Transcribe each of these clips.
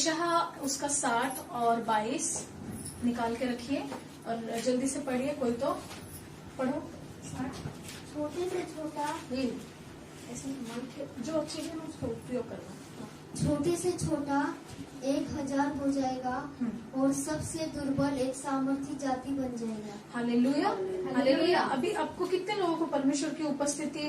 यशायाह उसका 60 और 22 निकाल के रखिए और जल्दी से पढ़िए, कोई तो पढ़ो। 60 छोटे से छोटा ऐसे जो चीजें हम उसका उपयोग करना। छोटे से छोटा 1000 हो जाएगा और सबसे दुर्बल एक सामर्थी जाति बन जाएगा। Hallelujah, hallelujah. अभी आपको कितने लोगों को परमेश्वर की उपस्थिति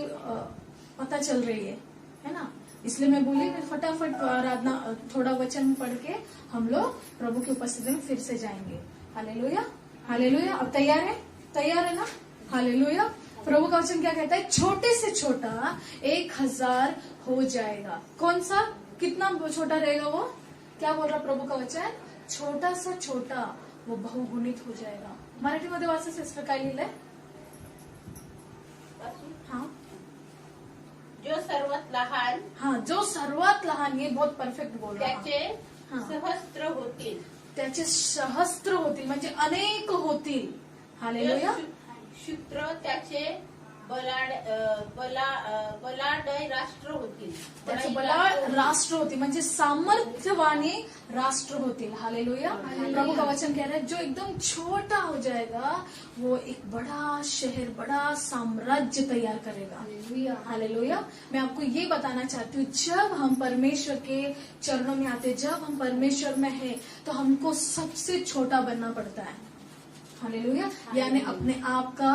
पता चल रही है ना? इसलिए मैं बोली फटाफट आराधना थोड़ा वचन पढ़ के हम लोग प्रभु की उपस्थिति में फिर से जाएंगे। Hallelujah, hallelujah. अब तैयार है ना? हालेलुया। प्रभु का वचन क्या कहता है? छोटे से छोटा 1000 हो जाएगा। कौन सा कितना छोटा रहेगा वो? क्या बोल रहा प्रभु का वचन? छोटा सा छोटा वो बहुगुणित हो जाएगा। मराठीमध्ये वाचा सिस्टर, काय लिहिलंय? हाँ, जो सर्वात लहान, हाँ, जो सर्वात लहान, ये बहुत परफेक्ट बोल रहा है। त्याचे सहस्त्र होतील, त्याचे सहस्त्र होतील म्हणजे अनेक होतील। हालेलुया। शूद्र त्याचे बलाढ्य राष्ट्र होतील, त्याचे बलाढ्य राष्ट्र होतील म्हणजे सामर्थ्यवानी राष्ट्र होतील। हालेलुया। प्रभु का वचन कह रहा है जो एकदम छोटा हो जाएगा वो एक बड़ा शहर, बड़ा साम्राज्य तैयार करेगा। हालेलुया। मैं आपको ये बताना चाहती हूँ, जब हम परमेश्वर के चरणों में आते, जब हम परमेश्वर में हैं, तो हमको सबसे छोटा बनना पड़ता है। हालेलुया। यानी अपने आप का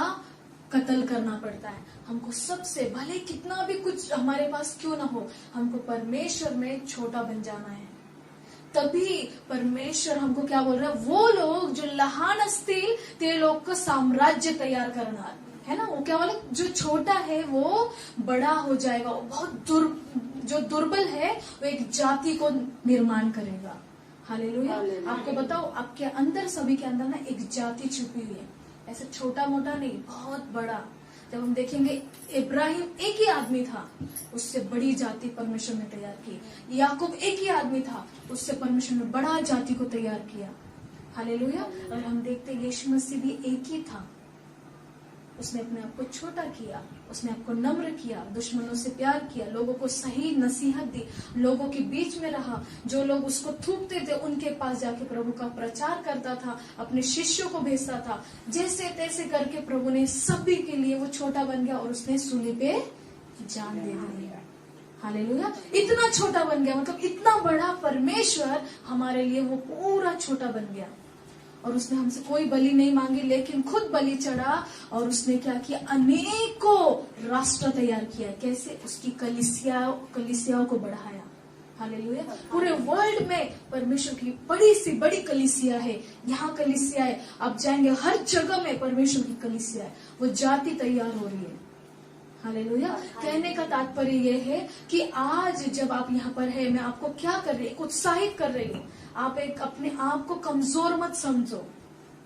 कत्ल करना पड़ता है हमको। सबसे भले कितना भी कुछ हमारे पास क्यों ना हो, हमको परमेश्वर में छोटा बन जाना है। तभी परमेश्वर हमको क्या बोल रहा है? वो लोग जो लहान असतील ते लोग को साम्राज्य तैयार करणार है ना। वो क्या बोले? जो छोटा है वो बड़ा हो जाएगा। वो बहुत जो दुर्बल है वो एक जाति को निर्माण करेगा। हालेलुया। आपको बताओ, आपके अंदर, सभी के अंदर ना एक जाति छुपी हुई है। ऐसे छोटा मोटा नहीं, बहुत बड़ा। जब हम देखेंगे इब्राहिम एक ही आदमी था, उससे बड़ी जाति परमेश्वर ने तैयार की। याकूब एक ही आदमी था, उससे परमेश्वर ने बड़ा जाति को तैयार किया। हालेलुया। और हम देखते यीशु मसीह भी एक ही था, उसने अपने आप को छोटा किया, उसने आपको नम्र किया, दुश्मनों से प्यार किया, लोगों को सही नसीहत दी, लोगों के बीच में रहा। जो लोग उसको थूकते थे उनके पास जाके प्रभु का प्रचार करता था, अपने शिष्यों को भेजता था। जैसे तैसे करके प्रभु ने सभी के लिए वो छोटा बन गया और उसने सूली पे जान दे दी। हालेलुया। इतना छोटा बन गया, मतलब इतना बड़ा परमेश्वर हमारे लिए वो पूरा छोटा बन गया। और उसने हमसे कोई बलि नहीं मांगी, लेकिन खुद बलि चढ़ा और उसने क्या किया? अनेकों राष्ट्र तैयार किया। कैसे? उसकी कलीसियाओं को बढ़ाया। हालेलुया। पूरे वर्ल्ड में परमेश्वर की बड़ी सी बड़ी कलीसिया है। यहाँ कलीसिया है, आप जाएंगे हर जगह में परमेश्वर की कलीसिया है। वो जाति तैयार हो रही है। हालेलुया। कहने का तात्पर्य ये है कि आज जब आप यहाँ पर है, मैं आपको क्या कर रही हूँ? उत्साहित कर रही हूँ। आप एक अपने आप को कमजोर मत समझो।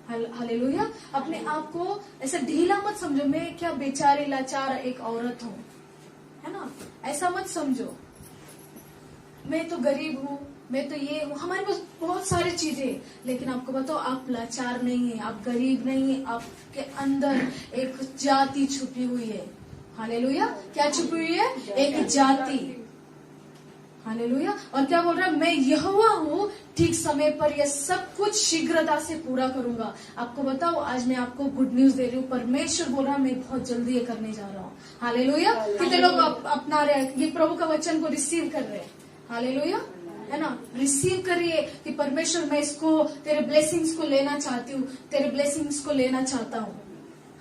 हालेलुया। अपने आप को ऐसा ढीला मत समझो, मैं क्या बेचारी लाचार एक औरत हूँ, है ना, ऐसा मत समझो। मैं तो गरीब हूँ, मैं तो ये हूँ, हमारे पास बहुत सारी चीजें, लेकिन आपको बताओ आप लाचार नहीं है, आप गरीब नहीं है। आपके अंदर एक जाति छुपी हुई है। हालेलुया। क्या छुपी हुई है? एक जाति। हालेलुया। और क्या बोल रहा है? मैं यहोवा हूँ, ठीक समय पर यह सब कुछ शीघ्रता से पूरा करूंगा। आपको बताओ, आज मैं आपको गुड न्यूज दे रही हूँ। परमेश्वर बोल रहा है मैं बहुत जल्दी ये करने जा रहा हूँ। हालेलुया। कितने लोग अपना रहे हैं, ये प्रभु का वचन को रिसीव कर रहे हैं? हालेलुया, है ना। रिसीव करिए कि परमेश्वर मैं इसको, तेरे ब्लेसिंग्स को लेना चाहती हूँ, तेरे ब्लेसिंग्स को लेना चाहता हूँ।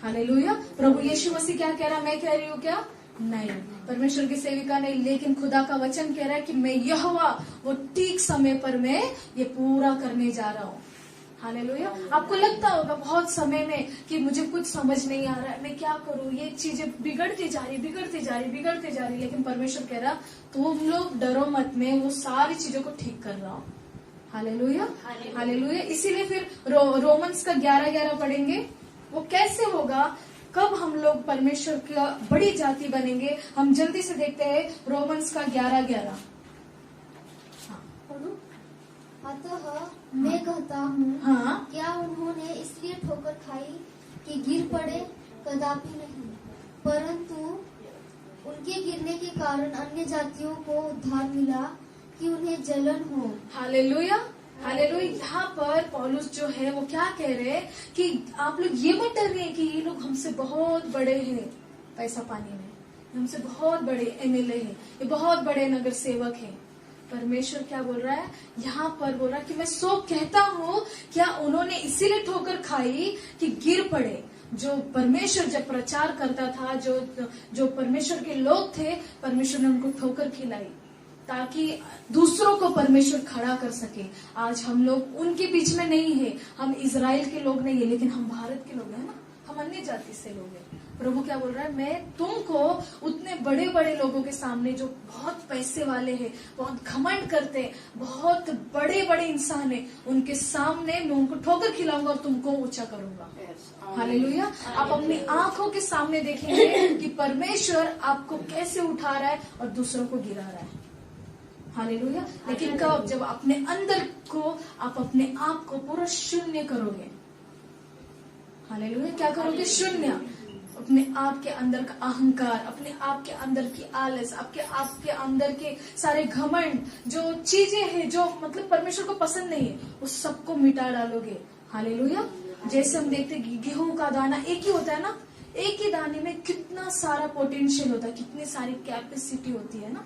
हालेलुया। प्रभु यीशु मसीह क्या कह रहा? मैं कह रही हूँ क्या? नहीं, परमेश्वर की सेविका नहीं, लेकिन खुदा का वचन कह रहा है कि मैं यहोवा, वो ठीक समय पर मैं ये पूरा करने जा रहा हूँ। हालेलुया। आपको लगता होगा बहुत समय में कि मुझे कुछ समझ नहीं आ रहा है, मैं क्या करूँ, ये चीजें बिगड़ती जा रही, लेकिन परमेश्वर कह रहा तुम लोग डरो मत, मैं वो सारी चीजों को ठीक कर रहा हूँ। Hallelujah, hallelujah. इसीलिए फिर रोमन्स का 11:11 पढ़ेंगे। वो कैसे होगा? कब हम लोग परमेश्वर की बड़ी जाति बनेंगे? हम जल्दी से देखते हैं रोमन्स का 11:11। अतः मैं कहता हूँ, हाँ, क्या उन्होंने इसलिए ठोकर खाई कि गिर पड़े? कदापि नहीं, परंतु उनके गिरने के कारण अन्य जातियों को उद्धार मिला, कि उन्हें जलन हो। Hallelujah, hallelujah. यहाँ पर पौलुस जो है वो क्या कह रहे हैं कि आप लोग ये मत डर रहे हैं कि ये लोग हमसे बहुत बड़े हैं पैसा पानी में, हमसे बहुत बड़े एमएलए हैं, ये बहुत बड़े नगर सेवक हैं। परमेश्वर क्या बोल रहा है यहाँ पर, बोल रहा है कि मैं सो कहता हूँ, क्या उन्होंने इसीलिए ठोकर खाई कि गिर पड़े। जो परमेश्वर जब प्रचार करता था, जो परमेश्वर के लोग थे, परमेश्वर ने उनको ठोकर खिलाई ताकि दूसरों को परमेश्वर खड़ा कर सके। आज हम लोग उनके बीच में नहीं है, हम इजराइल के लोग नहीं है, लेकिन हम भारत के लोग हैं ना, हम अन्य जाति से लोग हैं। प्रभु क्या बोल रहा है, मैं तुमको उतने बड़े बड़े लोगों के सामने, जो बहुत पैसे वाले हैं, बहुत घमंड करते हैं, बहुत बड़े बड़े इंसान हैं, उनके सामने मैं उनको ठोकर खिलाऊंगा और तुमको ऊंचा करूंगा। हालेलुया। आप अपनी आंखों के सामने देखेंगे कि परमेश्वर आपको कैसे उठा रहा है और दूसरों को गिरा रहा है। हालेलुया। लेकिन कब? जब अपने अंदर को, आप अपने आप को पूरा शून्य करोगे। हालेलुया। क्या करोगे? शून्य। अपने आप के अंदर का अहंकार, अपने आप के अंदर की आलस, आपके अंदर के सारे घमंड, जो चीजें हैं जो मतलब परमेश्वर को पसंद नहीं है, उस सबको मिटा डालोगे। हालेलुया। जैसे हम देखते गेहूं का दाना एक ही होता है ना, एक ही दाने में कितना सारा पोटेंशियल होता है, कितनी सारी कैपेसिटी होती है ना,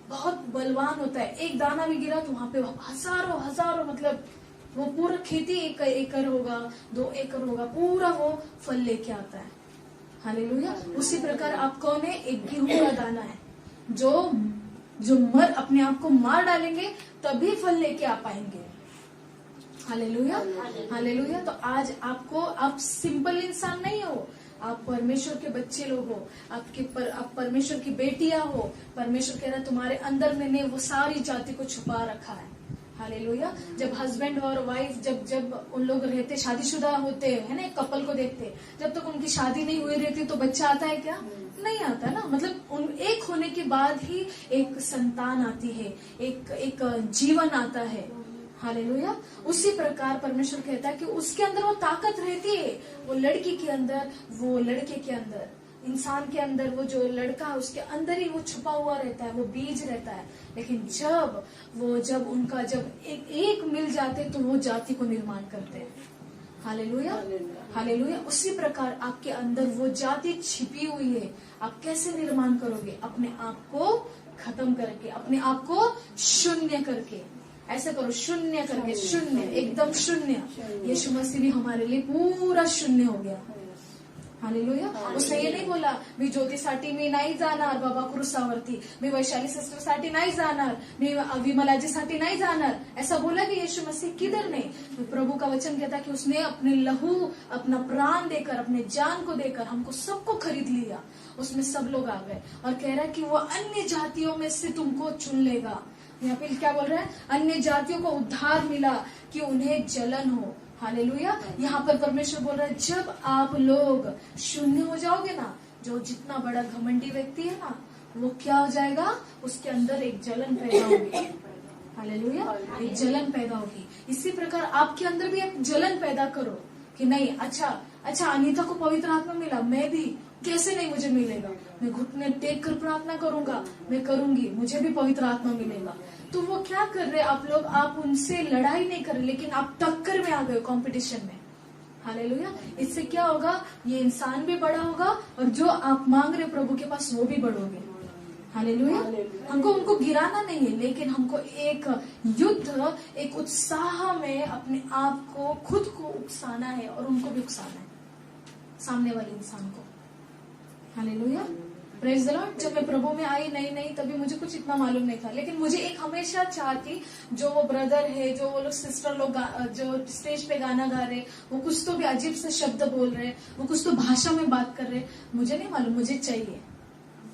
बहुत बलवान होता है। एक दाना भी गिरा तो वहां पे हजारों हजारों, मतलब वो पूरा खेती 1 एकड़ होगा, 2 एकड़ होगा, पूरा वो फल लेके आता है। हालेलुया। उसी प्रकार आप कौन है? एक गेहूं का दाना है, जो अपने आप को मार डालेंगे तभी फल लेके आ पाएंगे। Hallelujah, hallelujah. तो आज आप सिंपल इंसान नहीं हो, आप परमेश्वर के बच्चे लोग हो, आप परमेश्वर की बेटियां हो। परमेश्वर कह रहा है तुम्हारे अंदर मैंने वो सारी जाति को छुपा रखा है। हालेलुया। जब हस्बैंड और वाइफ जब उन लोग रहते, शादीशुदा होते है ना, एक कपल को देखते, जब तक उनकी शादी नहीं हुई रहती तो बच्चा आता है क्या? नहीं आता ना। मतलब एक होने के बाद ही एक संतान आती है, एक जीवन आता है। हालेलुया। उसी प्रकार परमेश्वर कहता है कि उसके अंदर वो ताकत रहती है, वो लड़की के अंदर, वो लड़के के अंदर, इंसान के अंदर, वो जो लड़का है उसके अंदर ही वो छुपा हुआ रहता है, वो बीज रहता है। लेकिन जब उनका एक मिल जाते तो वो जाति को निर्माण करते हैं। Hallelujah, hallelujah. उसी प्रकार आपके अंदर वो जाति छिपी हुई है। आप कैसे निर्माण करोगे? अपने आप को खत्म करके, अपने आप को शून्य करके। ऐसे करो, शून्य करके, शून्य, एकदम शून्य। यीशु मसीह भी हमारे लिए पूरा शून्य हो गया। हालेलुया। उसने ये नहीं बोला मी ज्योतीसाठी मी नाही जाणार बाबा क्रुसावरती, मी वैशाली सिस्टर साठी नाही जाणार, मी विमलाजीसाठी नाही जाणार, ऐसा बोला कि यीशु मसीह किधर नहीं। प्रभु का वचन कहता कि उसने अपने लहू, अपना प्राण देकर, अपने जान को देकर हमको सबको खरीद लिया। उसमें सब लोग आ गए और कह रहा है कि वो अन्य जातियों में से तुमको चुन लेगा। यहाँ पे क्या बोल रहा है? अन्य जातियों को उद्धार मिला कि उन्हें जलन हो। हालेलुया। यहाँ पर परमेश्वर बोल रहा है जब आप लोग शून्य हो जाओगे ना, जो जितना बड़ा घमंडी व्यक्ति है ना, वो क्या हो जाएगा? उसके अंदर एक जलन पैदा होगी। हालेलुया। एक जलन पैदा होगी। इसी प्रकार आपके अंदर भी एक जलन पैदा करो कि नहीं, अच्छा अनीता को पवित्र आत्मा मिला, मैं भी कैसे नहीं मुझे मिलेगा? मैं घुटने टेक कर प्रार्थना करूंगा, मैं करूंगी, मुझे भी पवित्र आत्मा मिलेगा। तो वो क्या कर रहे आप लोग? आप उनसे लड़ाई नहीं कर रहे, लेकिन आप टक्कर में आ गए, कंपटीशन में। हालेलुया। इससे क्या होगा? ये इंसान भी बड़ा होगा और जो आप मांग रहे प्रभु के पास वो भी बढ़ोगे। हालेलुया। हमको उनको गिराना नहीं है, लेकिन हमको एक युद्ध, एक उत्साह में अपने आप को, खुद को उकसाना है और उनको भी उकसाना है, सामने वाले इंसान को। हालेलुया। Praise the Lord. जब मैं प्रभु में आई नई तभी मुझे कुछ इतना मालूम नहीं था, लेकिन मुझे एक हमेशा चाह थी, जो वो ब्रदर है, जो वो लोग सिस्टर लोग जो स्टेज पे गाना गा रहे, वो कुछ तो भी अजीब से शब्द बोल रहे, वो कुछ तो भाषा में बात कर रहे, मुझे नहीं मालूम, मुझे चाहिए।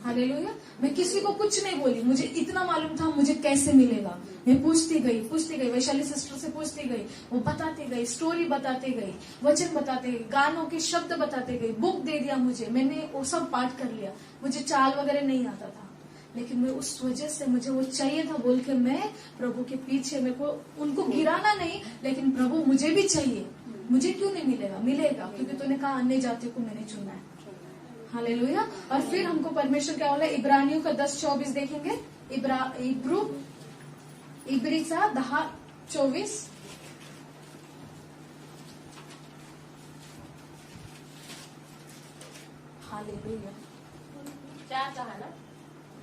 हालेलुया। मैं किसी को कुछ नहीं बोली, मुझे इतना मालूम था मुझे कैसे मिलेगा। मैं पूछती गई, वैशाली सिस्टर से पूछती गई, वो बताती गई, स्टोरी बताते गई, वचन बताते गई, गानों के शब्द बताते गई, बुक दे दिया मुझे, मैंने वो सब पाठ कर लिया। मुझे चाल वगैरह नहीं आता था, लेकिन मैं उस वजह से मुझे वो चाहिए था बोल के मैं प्रभु के पीछे, मेरे को उनको गिराना नहीं, लेकिन प्रभु मुझे भी चाहिए, मुझे क्यों नहीं मिलेगा? मिलेगा, क्योंकि तूने कहा अन्य जातियों को मैंने चुना है। हालेलुया। और फिर हमको परमेश्वर क्या बोला? इब्रानियों का 10:24 देखेंगे। इब्रू इब्रीचा 10:24. हालेलुया. 4 कहा ना.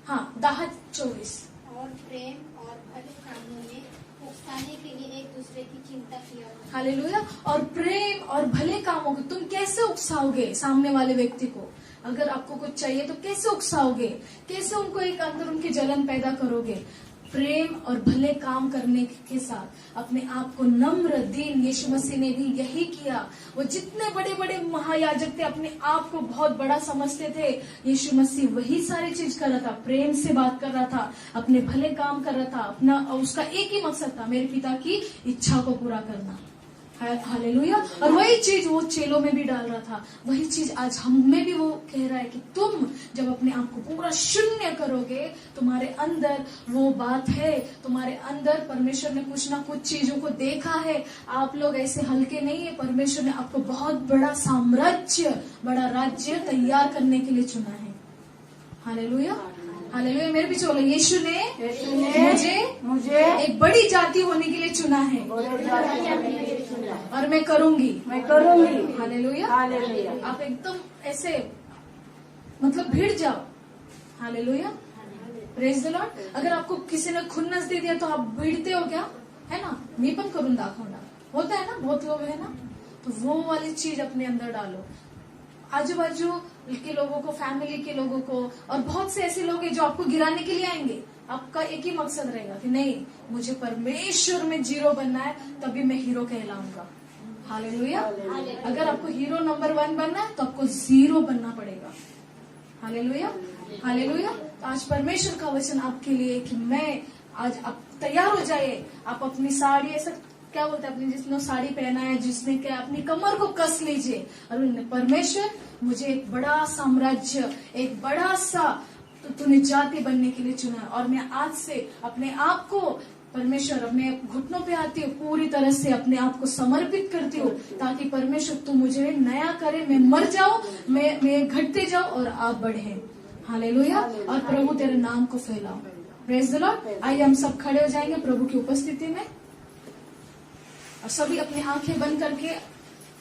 हाँ, 10:24. और प्रेम और भले कामों में उकसाने के लिए एक दूसरे की चिंता किया करो। हालेलुया. और प्रेम और भले कामों को तुम कैसे उकसाओगे सामने वाले व्यक्ति को? अगर आपको कुछ चाहिए तो कैसे उकसाओगे? कैसे उनको एक अंदर उनकी जलन पैदा करोगे? प्रेम और भले काम करने के साथ अपने आप को नम्र दीन. यीशु मसीह ने भी यही किया. वो जितने बड़े बड़े महायाजक थे अपने आप को बहुत बड़ा समझते थे. यीशु मसीह वही सारी चीज कर रहा था. प्रेम से बात कर रहा था, अपने भले काम कर रहा था. अपना उसका एक ही मकसद था, मेरे पिता की इच्छा को पूरा करना. हालेलुया. और वही चीज वो चेलों में भी डाल रहा था. वही चीज आज हमें भी वो कह रहा है कि तुम जब अपने आप को पूरा शून्य करोगे, तुम्हारे अंदर वो बात है, तुम्हारे अंदर परमेश्वर ने कुछ ना कुछ चीजों को देखा है. आप लोग ऐसे हल्के नहीं है. परमेश्वर ने आपको बहुत बड़ा साम्राज्य, बड़ा राज्य तैयार करने के लिए चुना है. हालेलुया. हालेलुया. मेरे पीछे बोलो, यीशु ने मुझे एक बड़ी जाति होने के लिए चुना है और मैं करूंगी. हालेलुया. आप एकदम ऐसे मतलब भिड़ जाओ. हालेलुया. Praise the Lord. अगर आपको किसी ने खुन्नस दे दिया तो आप भिड़ते हो क्या? है ना. मी पण करून दाखवणार होता है ना, बहुत लोग है ना. तो वो वाली चीज अपने अंदर डालो. आजू बाजू के लोगों को, फैमिली के लोगों को, और बहुत से ऐसे लोग हैं जो आपको गिराने के लिए आएंगे. आपका एक ही मकसद रहेगा कि नहीं, मुझे परमेश्वर में जीरो बनना है, तभी मैं हीरो कहलाऊंगा. हालेलुया. अगर आपको हीरो नंबर 1 बनना है तो आपको जीरो बनना पड़ेगा. हालेलुया. हालेलुया. तो आज परमेश्वर का वचन आपके लिए कि मैं आज आप तैयार हो जाइए. आप अपनी साड़ी ऐसा क्या बोलते हैं, अपनी जिसने साड़ी पहना है, जिसने क्या अपनी कमर को कस लीजिए और परमेश्वर मुझे एक बड़ा साम्राज्य, एक बड़ा सा तो तूने जाति बनने के लिए चुना है. और मैं आज से अपने आप को परमेश्वर अपने घुटनों पे आती हूँ, पूरी तरह से अपने आप को समर्पित करती हूँ, ताकि परमेश्वर तू मुझे नया करे. मैं मर जाऊं, मैं घटते जाऊं और आप बढ़े. हालेलुया. और प्रभु तेरे नाम को फैलाओ. Praise the Lord. आइए हम सब खड़े हो जाएंगे प्रभु की उपस्थिति में और सभी अपनी आंखें बंद करके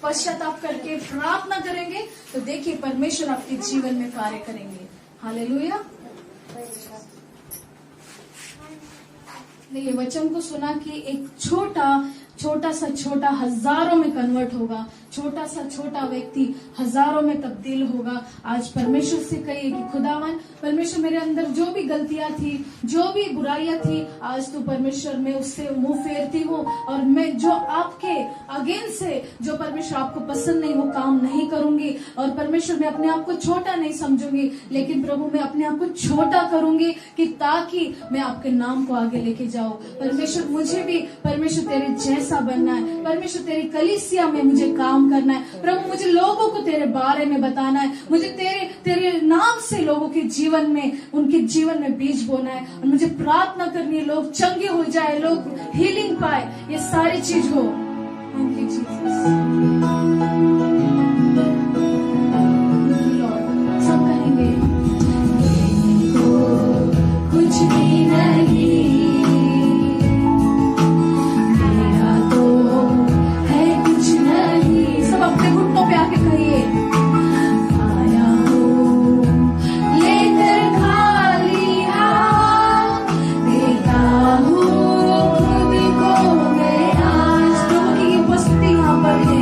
पश्चाताप करके प्रार्थना करेंगे. तो देखिए परमेश्वर आपके जीवन में कार्य करेंगे. हालेलुया. ये वचन को सुना कि एक छोटा सा छोटा हजारों में कन्वर्ट होगा. छोटा सा छोटा व्यक्ति हजारों में तब्दील होगा. आज परमेश्वर से कहिए कि खुदावन परमेश्वर, मेरे अंदर जो भी गलतियां थी, जो भी बुराइयां थी, आज तू परमेश्वर में उससे मुंह फेरती हूँ. और मैं जो आपके अगेंस्ट से, जो परमेश्वर आपको पसंद नहीं, वो काम नहीं करूंगी. और परमेश्वर मैं अपने आप को छोटा नहीं समझूंगी, लेकिन प्रभु मैं अपने आप को छोटा करूंगी कि ताकि मैं आपके नाम को आगे लेके जाऊं. परमेश्वर मुझे भी परमेश्वर तेरे जैसा बनना है. परमेश्वर तेरी कलीसिया में मुझे काम करना है. प्रभु मुझे लोगों को तेरे बारे में बताना है. मुझे तेरे नाम से लोगों के जीवन में, उनके जीवन में बीज बोना है. और मुझे प्रार्थना करनी है, लोग चंगे हो जाए, लोग हीलिंग पाए, ये सारी चीज हो. Thank you Jesus. सब कहेंगे कुछ भी नहीं, अपने घुटनों पे आके कहिए, आया हूँ लेकर खाली हाथ, देता हूँ खुद को मैं आज. प्रभु की उपस्थिति यहाँ पर है.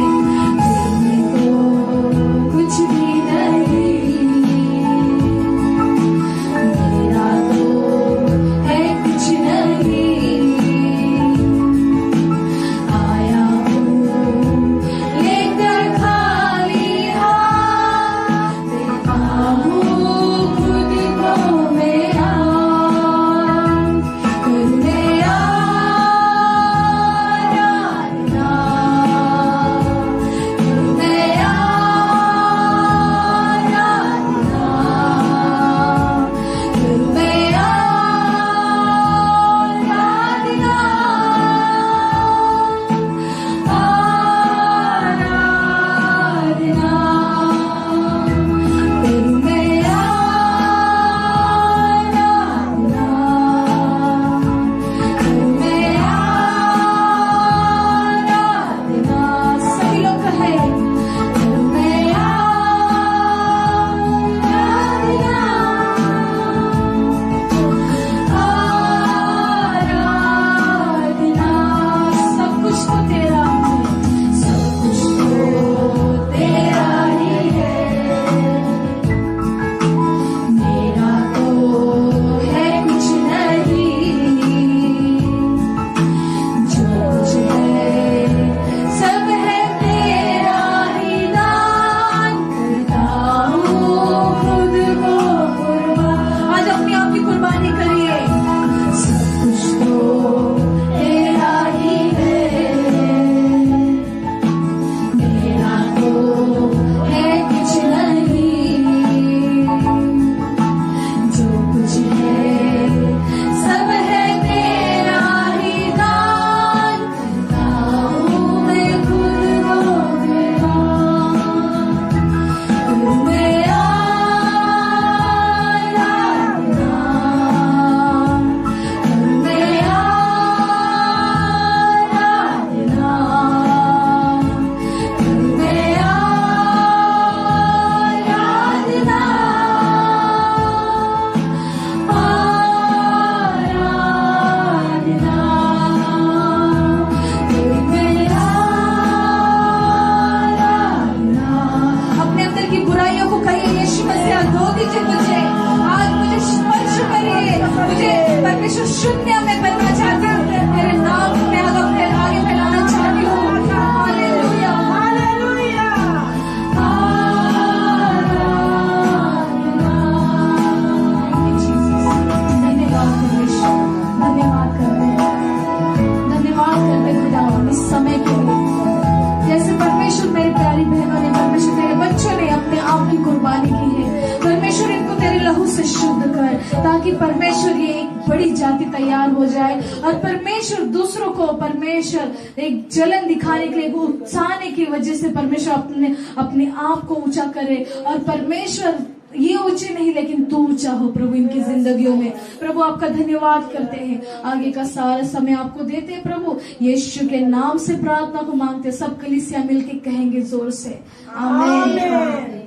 से शुद्ध कर, ताकि परमेश्वर ये एक बड़ी जाति तैयार हो जाए और परमेश्वर दूसरों को परमेश्वर एक जलन दिखाने के लिए, उकसाने की वजह से परमेश्वर अपने आप को ऊंचा करे और परमेश्वर ये ऊंचे नहीं लेकिन तू ऊंचा हो प्रभु इनकी जिंदगियों में। प्रभु आपका धन्यवाद करते हैं, आगे का सारा समय आपको देते हैं प्रभु, यीशु के नाम से प्रार्थना को मांगते, सब कलीसिया मिलके कहेंगे जोर से आमीन।